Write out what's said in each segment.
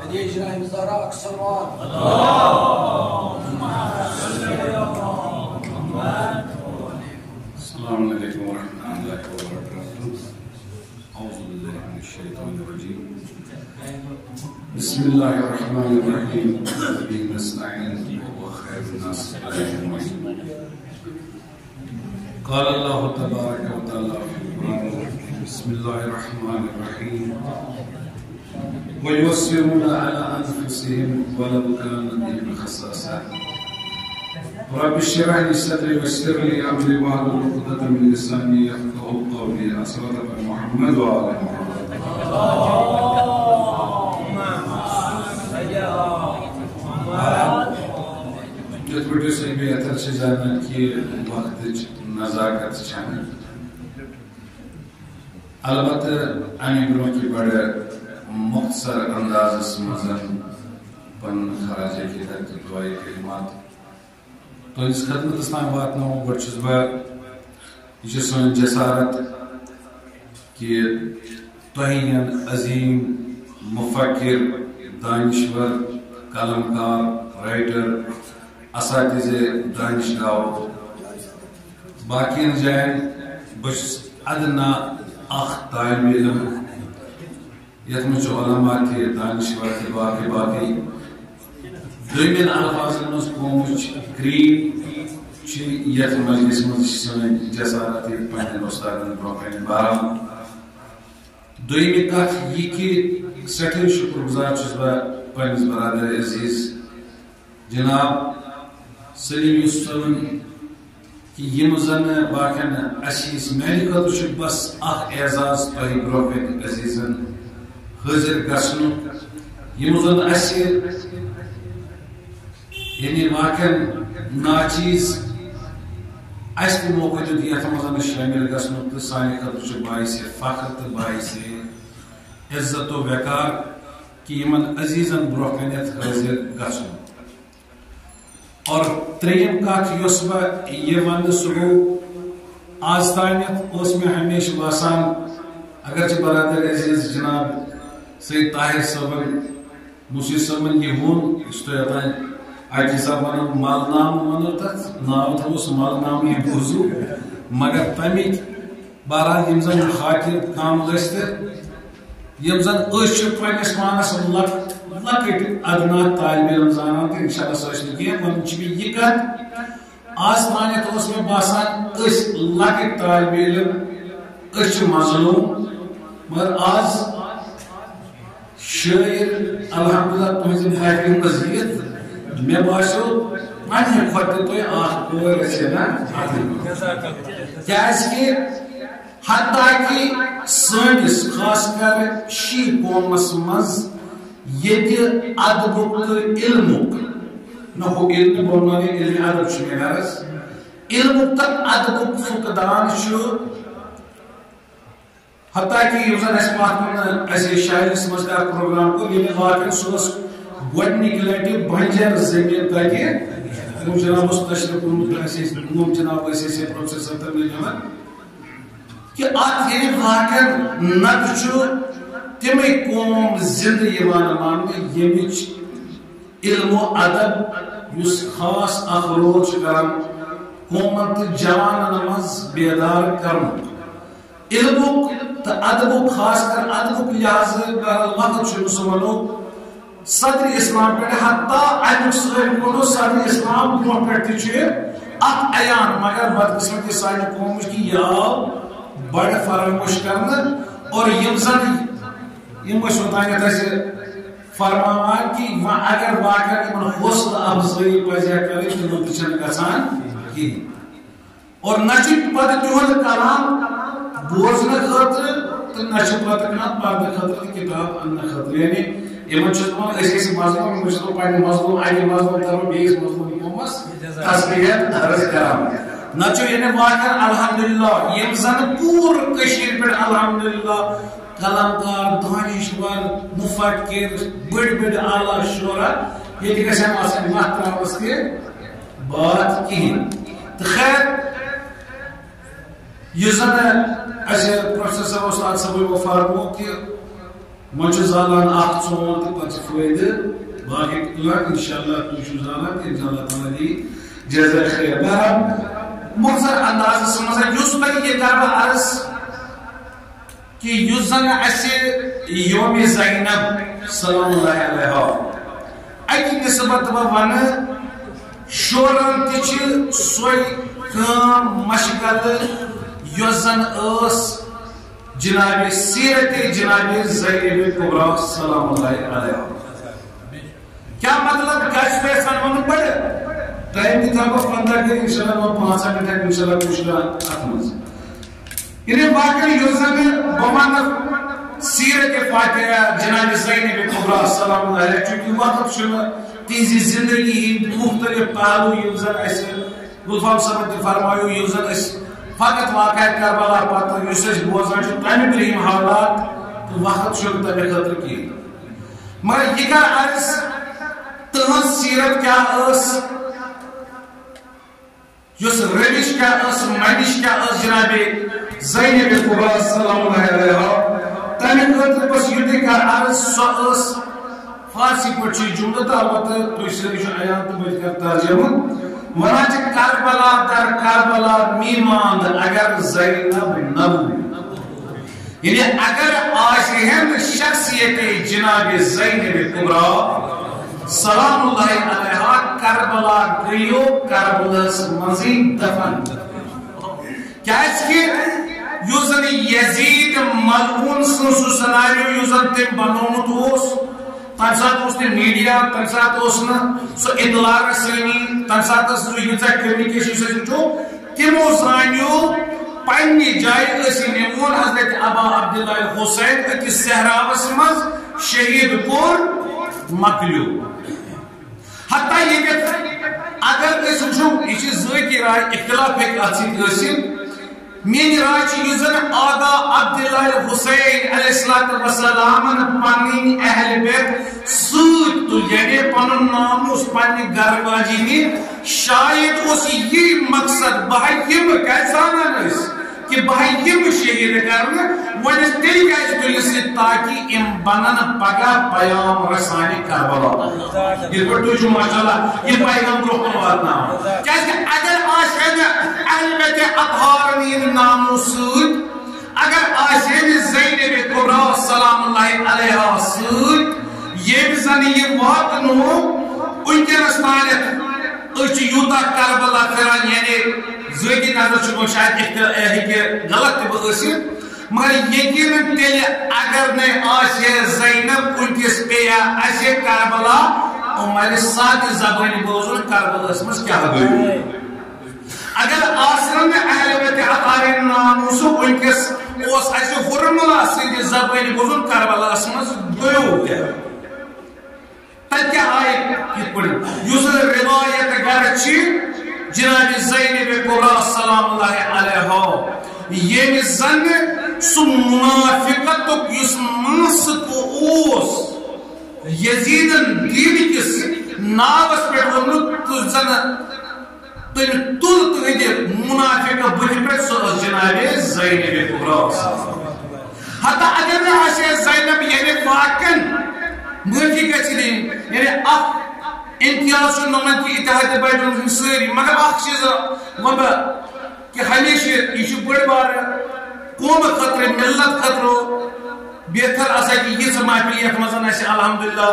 السلام علیکم ورحمۃ اللہ وبرکاتہ. اعوذ باللہ من الشیطان الرجیم. بسم اللہ الرحمن الرحیم. وبه نستعین وهو خیر الناصرین اجمعین. قال اللہ تبارک وتعالی فی القرآن. بسم اللہ الرحمن الرحیم. ويؤثرون على أنفسهم ولو كان بهم خصاصة. رب اشرح لي صدري ويسر لي أمري واحلل عقدة من لساني يفقهوا قولي. صلى محمد وعلى محمد. جت بڑے سے بہتر سے جانا کہ وقت نزاکت چاہیے. البتہ امی برو کی بڑے مختصر انداز مزن پن خراج عقیدت دعائی کلمات تو اس خدمت اسلام واتنو بچس با یہ سن جسارت کہ توہین عظیم مفکر دانشور قلمکار رائٹر اساتذہ دانشگاہ باقی جائن بچس ادنا اخ طالب علم یت میں علماء کے دانشور کے باقی دویمین الفاظ مز قومچ کریم یت مجلس مز سن جسارت پنن استادن برونٛہہ باران. دویمہ کتھ یہ کہ سٹھے شکر گزار چھس بہ پنس برادر عزیز جناب سلیم یوسف صٲبن کہ یم زن باقین اسیس میانہ خٲطرٕ بس اخ اعزاز تۄہہِ برونٛہہ عزیزن حاضر گژھن یم زن اس یعنی واقعاً ناچیز اس کو موقع دیت یتھ مزن شامل گژھن تو سانہ خٲطرٕ باعث فخر تو باعث عزت و وقار کہ یمن عزیزن برونٛہہ کنیتھ حاضر گژھن. اور تریم کتھ یس بہ یہ ون سہ گو آز تانیتھ اس میں ہمیشہ باسان اگرچہ برادر عزیز جناب سید طاہر صاحبن موسی صاحبن یہ ون اس تو یتان آجی صاحبن مالنام ونو تت ناو تھوس مالنام یہ بوزو مگر تمیک بہرحال یم زن خاطر کام گژھِ یم زن أسۍ چھِ پننس پانس لکٹ ادنا طالب علم زانان تو انشاءاللہ سہ ٲسۍ نہٕ کینٛہہ ونُن چھِ مےٚ یہِ کتھ آز تانیتھ اوس مےٚ باسان أسۍ لکٕٹۍ طالب علم أسۍ چھِ مظلوم مگر آز شاعر الحمدللہ تہذ محفل مزید مے باسو پنہ کھۄتہٕ تُہۍ اکھ کور ٲسِو نا کیازکہِ حتیٰ کہ سٲنِس خاص کر شی قومس مز ییٚتہِ ادبُک تہٕ علمُک نہ ہُہ علم بولنٲوِو علمِ ادب چھُ مےٚ غرض علمُک تہٕ ادبُک فقدان چھُ. حتیٰ کہ یُس زن اسہِ پتھ کُن اسہِ شاعرس منٛز کانٛہہ پروگرام کوٚر ییٚلہِ واقعن سُہ اوس گۄڈنِکہِ لٹہِ بنجر زٔمیٖن تتہِ نوم جناب اوس تشریف اوٚنمُت نوم جناب ٲسۍ اَسہِ پروفیسر صٲب تمہِ دِوان کہ اتھ ییٚلہِ واقعن نتہٕ چھُ تِمے قوم زندٕ یِوان ماننہٕ ییٚمِچ علم و ادب یُس خاص اکھ رول چھُ کران قومن تہٕ جوانن منٛز بیدار کرنُک. علمُک تہٕ ادبُک خاص کر ادبُک لحاظہٕ وقت چھُ سُہ ونو صدر اسلام پٮ۪ٹھ حتیٰ امیُک سٲری ونو صدر اسلام برونٛہہ پٮ۪ٹھ تہِ چھُ اکھ عیان مگر بدقسمتی سانہِ قومٕچ کہِ یہِ آو بڑٕ فراموش کرنہٕ. اور یم زن یم ٲسۍ اوٚتانیتھ اسہِ فرماوان کہ اگر واقعا یمن حوصلہٕ افزٲیی پزِ ہا کرٕنۍ تِمن تہِ چھنہٕ گژھان کِہیٖنۍ. اور نہ چھُ پتہٕ تِہُنٛد کلام بوزنہٕ خٲطرٕ تہٕ نہ چھُ پتہٕ کانٛہہ پرنہٕ خٲطرٕ تہٕ کِتاب اننہٕ خٲطرٕ. یعنی یمن چھُ دپان أسۍ ٲسۍ مظلوم یِم ٲسۍ دپان پننہِ مظلوم اکہِ مظلوم ترو بیٚیِس مظلوم قومس تسلیت عرض کران. نہ چھُ یعنی واقعا الحمدللہ یم زن پوٗرٕ کٔشیٖرِ پٮ۪ٹھ الحمدللہ قلمکار دانشور مفکر بڑی اعلیٰ شعرا یہ گھن آسان مت تراس تہ بات کہین. تو خیر یہ زن پروفیسر صاحب استاد صاحب فرمو کہ مجھے زالان آخ چون تو پچھ فوائدہ باقی تلان انشاءاللہ توشو زالان کہ انشاءاللہ تعالیٰ دی جیزہ خیر. بہرحال مختصر انداز سمجھا یوس پر یہ کربا عرض کہ یوس زن ایسے یوم زینب سلام اللہ علیہ اکی نسبت ون شورن تیچ سوئی کام مشغل یوس زن اس جناب سیرت جناب زینب کبریٰ سلام اللہ علیہ. کیا مطلب کاش پہ سنون پڑے ٹائم کی تھا کو 15 کے انشاءاللہ وہ 5 منٹ ہے انشاءاللہ پوچھنا اتمز انہیں واقعی یوزن بمان سیرت فاتحہ جناب زینب کبریٰ سلام اللہ علیہ چونکہ وقت شما تیزی زندگی مختلف پہلو یوزن ایسے لطفاً سمجھ فرمایو یوزن ایسے فقط واقع کربلا پتہ یوسف بوزان چھو تمہیں برہم حالات تو وقت شروع تمہیں خطر کی مگر یہ کر عرض تہن سیرت کیا اس یس روش کیا اس منش کیا اس جناب زینب کبریٰ سلام اللہ علیہ تمہیں خطر پس یہ کر عرض سو اس فارسی پڑھی جملہ تا البتہ تو اس سے آیات تو بجھ کر ترجمہ وناچ کربلا در کربلا میماند اگر زینب نبو یعنی اگر آشہن شخصیت جناب زینب کبریٰ سلام اللہ علیہ کربلا گئیو کربلس مزید دفن کیا اس کے یوزن یزید ملعون سنسو سناریو یوزن تم بنومت ہوس تنسات اس نے میڈیا تنسات اس نے سو اطلاع رسانی تنسات اس نے یوزا کمیونیکیشن سے جو تیمو زانیو پنی جائے اسی نمون حضرت ابا عبداللہ حسین اکی سہراو اسمز شہید پور مکلیو حتی یہ کہ اگر اس جو اسی ذاتی رائے اختلاف ایک اچھی اسی میری رائے چی یوزن آقا عبداللہ حسین علیہ السلام پانی اہل بیت سوت تو یعنی پنن نام اس پانی گرواجی نے شاید اس یہ مقصد بہایم کیسانا نس کہ بہایم شہید کرنا ونس تیل گیس دلسی تاکہ ام بنن پگا پیام رسانی کربلا یہ پر تو جو ماشاءاللہ یہ پیغام روحن واتنا کیسے اگر آشہد اہل بیت اطہارنین نامو سود اگر آشہد زینب کبریٰ سلام اللہ علیہ سود یہ بھی زنی یہ واتنو ان کے رسانت اچھ یوتا کربلا کران یعنی ذاتی نظر چھو شاید غلط تہ بسی مگر یقیناً تیل اگر نے آشے زینب ان کس پیا ایسے کربلا ہمارے ساتھ زبانی بوزن کربلا اسمس کیا گئی اگر آسرن اہل بیت اطہارین ناموسو ان کس اس ایسے فرملا سید زبانی بوزن کربلا اسمس گئیو گیا تل کیا آئے یہ پڑی یوزر روایت گرچی جناب زینب کبریٰ سلام اللہ علیہ یہ زن سو منافقت یس منسک اوس یزیدن دین کس ناوس پر ونت تو زن تم تل تو منافق بہن پر سو جناب زینب کبریٰ حتی اگر نہ آشے زینب یعنی فاکن معافی کا چلیں یعنی اخ امتیاز شو نومن کی اتحاد بیٹھن سری مگر اخ چیز وبا کہ ہمیشہ یہ بڑ بار قوم خطر ملت خطر بہتر آسا کہ یہ سماعی یک مزن ایسے الحمدللہ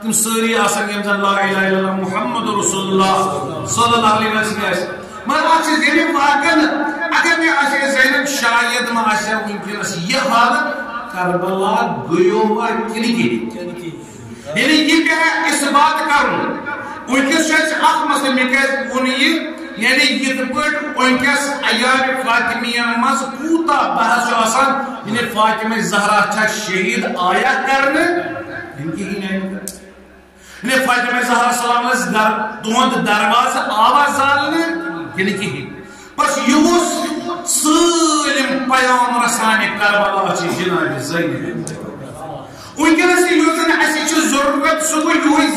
تم سری آسا کہ لا الہ الا اللہ محمد رسول اللہ صلی اللہ علیہ وسلم ایسے مگر اخ چیز یعنی واقعا اگر میں آشے زینب شاید میں آشے انکینس یہ حالت کربلا گیو اور کنی کی یعنی یہ کیا ہے اس بات کروں انکس شاید اخ مسئلہ میں کہتے انہی یعنی یہ پٹ انکس ایام فاطمیہ مز پوتا بحث آسان یعنی فاطمہ زہرا چھا شہید آیا کرنے ان کی ہی نہیں کرنے یعنی فاطمہ زہرا سلام علیہ دوند درواز آواز آلنے یعنی کی ہی پس یوس سلم پیام رسانی کربلا چی جناب زینب انکس یوزن ایسی چو ضرورت سکو یوی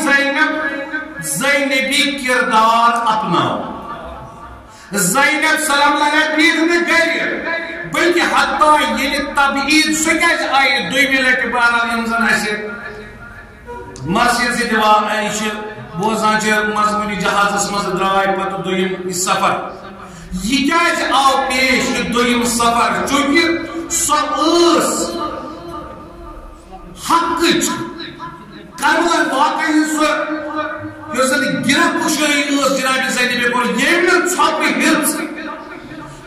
زینبی کردار اپناو زینب سلام اللہ پیغم گئر بلکہ حتیٰ یہ تبعید سہ کیازِ آئی دویمہِ لٹہِ بہرحال یم زن اسہِ مرثیت یہ بوزان مضموٗنی جہازس مز درائے پتہ دویم سفر یہ کیازِ آو پیش یہ دویم سفر چونکہ سۄ حقٕچ کربلا واقعی سۄ یۄس زن گرہ کشٲیی جناب زینب کوٚر ییٚمہِ ژھۄپہٕ ہِژ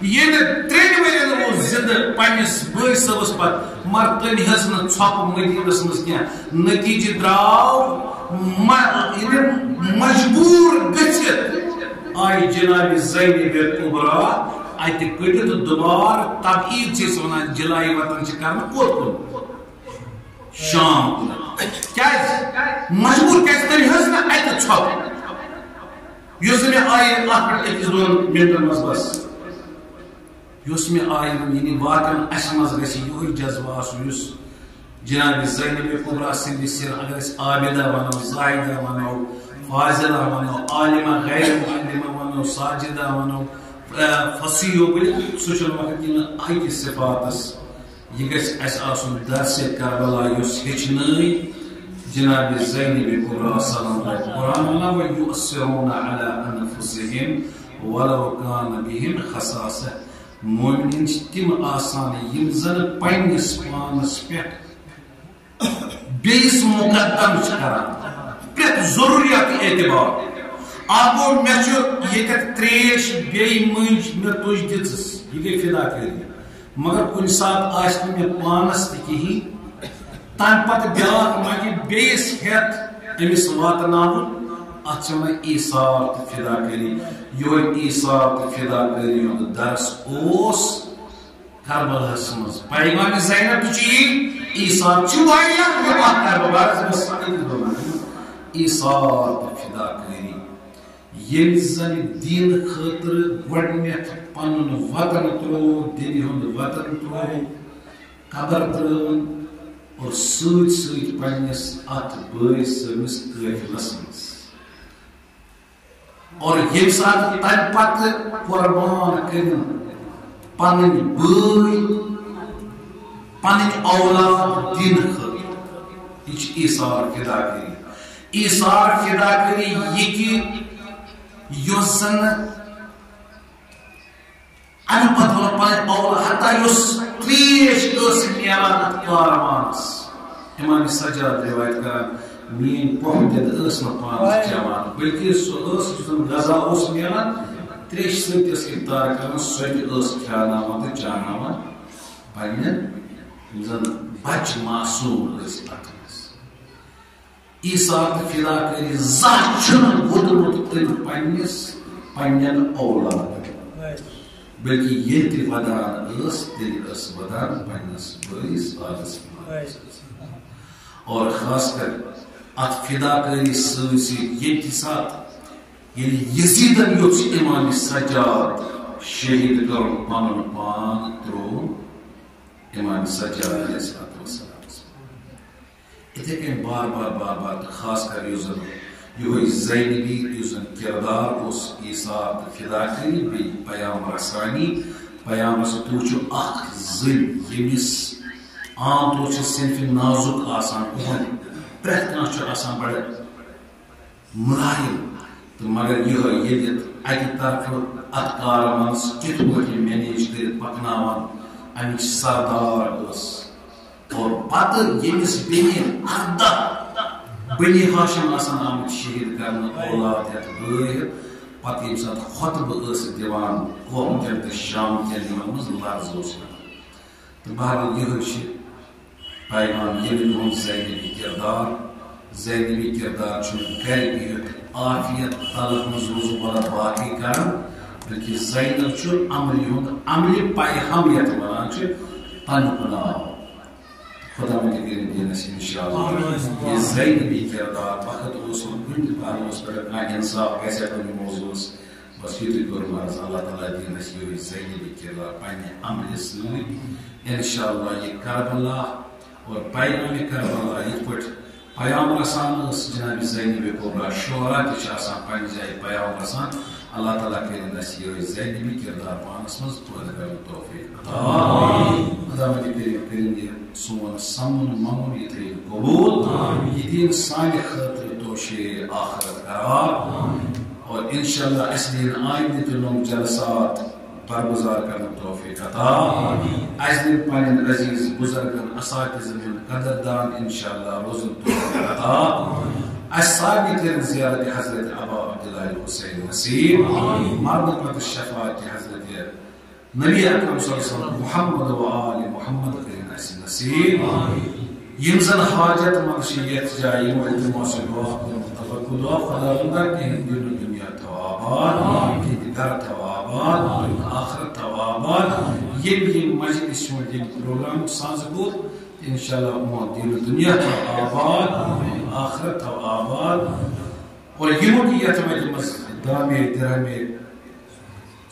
ییٚلہِ 3 ؤرین روٗد زِندٕ پننِس بٲے صٲبس پتہٕ مگر تٔمۍ ہیٚژ نہٕ ژھۄپہٕ مدیٖنس منٛز کینٛہہ نتیٖجہٕ درٛاو مجبوٗر گٔژھِتھ آیہِ جناب زینب کُبرا اتہِ کٔڑِتھ دُبارٕ تبعید چھِ أسۍ ونان جلایہِ وطن چھِ کرنہٕ کوٚت کُن شام کُن کیازِ مجبوٗر کیازِ تٔمۍ ہیٚژ نہٕ اتہِ ژھۄپہٕ یُس مےٚ آیہِ اتھ پٮ۪ٹھ أکِس 2 مِنٹن منٛز بس یُس مےٚ آیہِ یعنی واقعن اسہِ منٛز گژھِ یِہوے جذبہٕ آسُن یُس جناب زینب کُبرا سٕنٛدِس اگر أسۍ عابدہ ونو زاہدہ ونو فاضلہ ونو عالمہ غیر معلمہ ونو ساجدہ ونو فصیح بٔلِتھ سُہ چھُنہٕ وقت یِنہٕ أکِس صفاتس یہ گژھِ اسہِ آسُن درسِ کربلا یُس ہیٚچھنٲے جناب زینب کُبرا سلام قرآن ونان وَيُؤْثِرُونَ عَلَى أَنفُسِهِمْ وَلَوْ كَانَ بِهِمْ خَصَاصَةٌ مومنین تم آسان یم زن پنس پانس پہ بیس مقدم کران پرت ضروریات اعتبار آگو مے تریش بی منج مے تج دس یہ گئی فدا کری مگر کن سات آس مے پانس تہین تم پتہ بیاکھ مجھے بیس ہیت امس واتناون ات ونان ایثار تو فدا کری یہ ایثار تو فدا کری ہند درس اوس کربلاہس مز پیغام زینب ایثار ایثار تو فدا کری یل زن دین خاطر گۄڈنیتھ پنن وطن ترو دین ہند وطن ترو قبر ترون اور سۭتۍ سۭتۍ پننس ات بٲے سٲنِس قٲفلس منٛز اور یم سات تم پتہ قربان کرن پنن بٲے پنن اولاد دین خاطر یہ ایثار فدا کری ایثار فدا کری یہ کہ یس زن ام پتہ پنن اولاد حتیٰ یس تریش نیران ات کاروانس امام سجاد روایت کران مین پوہ تس نا پانس چوان بلکہ سہ غذا نیران تریش ست افطار کران سہ کھیاناوان تو چاناوان پنن زن بچ معصوم ات ایثار تو فدا کری زانٛہہ ووٚدمُت تٔمۍ پننٮ۪ن اولاد بلکہ ییٚلہِ تہِ ودان تیٚلہِ ودان پننس بٲیِس آدس اور خاص کر ات فدا کری ست ست سات یزیدن یوت امام سجاد شہید کر پن پان ترو امام سجاد علیہ السلام اتھے کن بار بار بار بار خاص کر یہ زینبی زن کردار اس ایثار تو فدا کری بی پیام رسانی پیام تو اخ زن یمس عام طور سے صنف نازک آسان پریت کھانا بڑے ملائم تو مگر یہ اکہ طرف ات کار من کت پہ مینیج کر پکنان امچ سردار اور پتہ یمس بین 18 بنی ہاشم آمت شہید کرنے اولاد ہت بٲے پتہ یم سات خطبہ دِوان قوم کٮ۪ن تہٕ شام کٮ۪ن یمن منٛز لفظ تو بہرحال یہ پیغام ییٚلہِ تُہُنٛد زینبی کردار گھر بہت عافیت طلب منٛز روزو بڑا باقی کران بلکہ زینب عملی ہُنٛد عملہِ پیغام یتھ ونان تمیُک ناو خدا مجھے دینس انشاءاللہ یہ زینبی کردار وقت اس کن پانس پہ انصاف گھر کن موضوع بس یہ کور مرض اللہ تعالیٰ دینس یہ زینبی کردار پنہ عمل ست انشاءاللہ یہ کربلا اور پیغام کربلا یہ پہ پیام رسان جناب زینب کبرا شعرا تہ پنہ جائے پیام رسان اللہ تعالیٰ کریں اس یہ ذہنی کردار پانس مز پورا کرنے توفیق عطا خدا کریں یہ سون سمن ممن یہ تھے قبول یہ دین سانہ خاطر توشے آخرت قرار اور انشاءاللہ اس دن آئندہ تنوم جلسات برگزار کرنے توفیق عطا اس دن پانین عزیز بزرگن اساتذن قدردان انشاءاللہ روزن توفیق عطا السابق زيارة حضرت أبا عبد الله الحسين نصيب مرضى الشفاعة حضرت نبي أكرم صلى الله عليه وسلم محمد وآل محمد كريم نصيب يمزن حاجة مرشية جاي والتماس الوقت والتفقد وخدمنا كهن الدنيا توابات كهن دار توابات آخر توابات يبي مجلس يوم بروجرام سانزبور ان شاء الله دین دنیا تو آباد آخرت تو آباد اور یموکیت مجمس دامے درہمے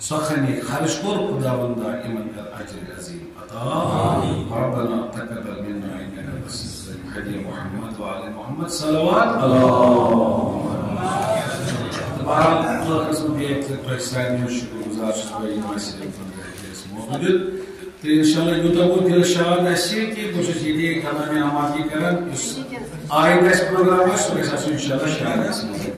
سخنی خرش کر خداوندہ ایمن کر اجر عظیم عطا ربنا تقبل منا انك انت السميع العليم محمد وعلى محمد صلوات اللہ قسم بھی ایک پاکستانی شکر گزار شکر مسئلے تو انشاءاللہ یوتا وہ دل شاد ایسی کہ کوشش یہ کلام آمادگی کرن آئندہ اس پروگرام میں سو انشاءاللہ شاید ایسی